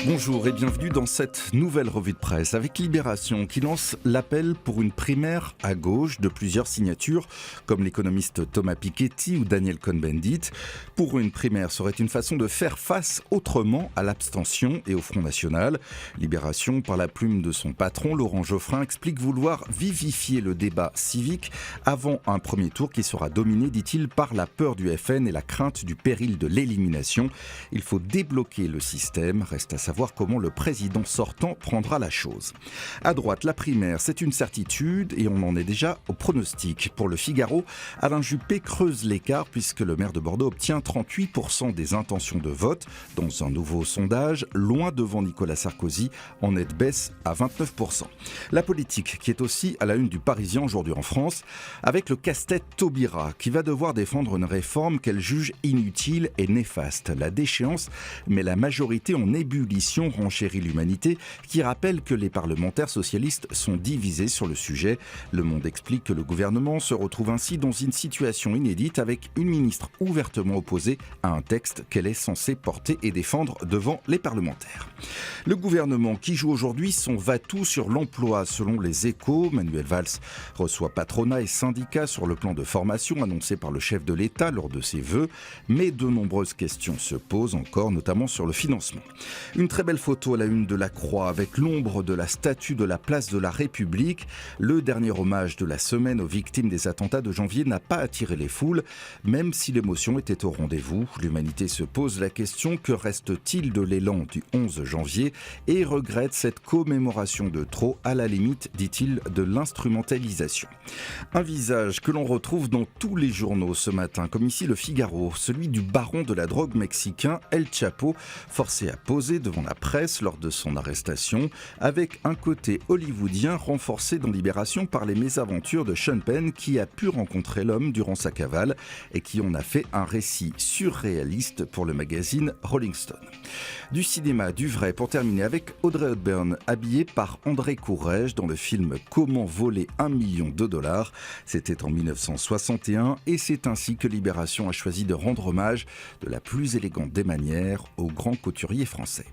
Bonjour et bienvenue dans cette nouvelle revue de presse avec Libération qui lance l'appel pour une primaire à gauche de plusieurs signatures comme l'économiste Thomas Piketty ou Daniel Cohn-Bendit. Pour une primaire serait une façon de faire face autrement à l'abstention et au Front National. Libération, par la plume de son patron Laurent Geoffrin, explique vouloir vivifier le débat civique avant un premier tour qui sera dominé, dit-il, par la peur du FN et la crainte du péril de l'élimination. Il faut débloquer le système, reste à savoir comment le président sortant prendra la chose. À droite, la primaire, c'est une certitude et on en est déjà au pronostic. Pour le Figaro, Alain Juppé creuse l'écart puisque le maire de Bordeaux obtient 38% des intentions de vote dans un nouveau sondage, loin devant Nicolas Sarkozy, en nette baisse à 29%. La politique qui est aussi à la une du Parisien aujourd'hui en France, avec le casse-tête Taubira qui va devoir défendre une réforme qu'elle juge inutile et néfaste. La déchéance met la majorité en ébullition, renchérit l'Humanité, qui rappelle que les parlementaires socialistes sont divisés sur le sujet. Le Monde explique que le gouvernement se retrouve ainsi dans une situation inédite avec une ministre ouvertement opposée à un texte qu'elle est censée porter et défendre devant les parlementaires. Le gouvernement qui joue aujourd'hui son va-tout sur l'emploi. Selon les Échos, Manuel Valls reçoit patronat et syndicats sur le plan de formation annoncé par le chef de l'État lors de ses vœux, mais de nombreuses questions se posent encore, notamment sur le financement. Une très belle photo à la une de la Croix avec l'ombre de la statue de la place de la République. Le dernier hommage de la semaine aux victimes des attentats de janvier n'a pas attiré les foules, même si l'émotion était au rendez-vous. L'Humanité se pose la question: que reste-t-il de l'élan du 11 janvier et regrette cette commémoration de trop, à la limite, dit-il, de l'instrumentalisation. Un visage que l'on retrouve dans tous les journaux ce matin, comme ici le Figaro, celui du baron de la drogue mexicain El Chapo, forcé à poser devant la presse lors de son arrestation, avec un côté hollywoodien renforcé dans Libération par les mésaventures de Sean Penn qui a pu rencontrer l'homme durant sa cavale et qui en a fait un récit surréaliste pour le magazine Rolling Stone. Du cinéma, du vrai, pour terminer avec Audrey Hepburn, habillée par André Courrèges dans le film Comment voler $1 million. C'était en 1961 et c'est ainsi que Libération a choisi de rendre hommage de la plus élégante des manières au grand couturier français.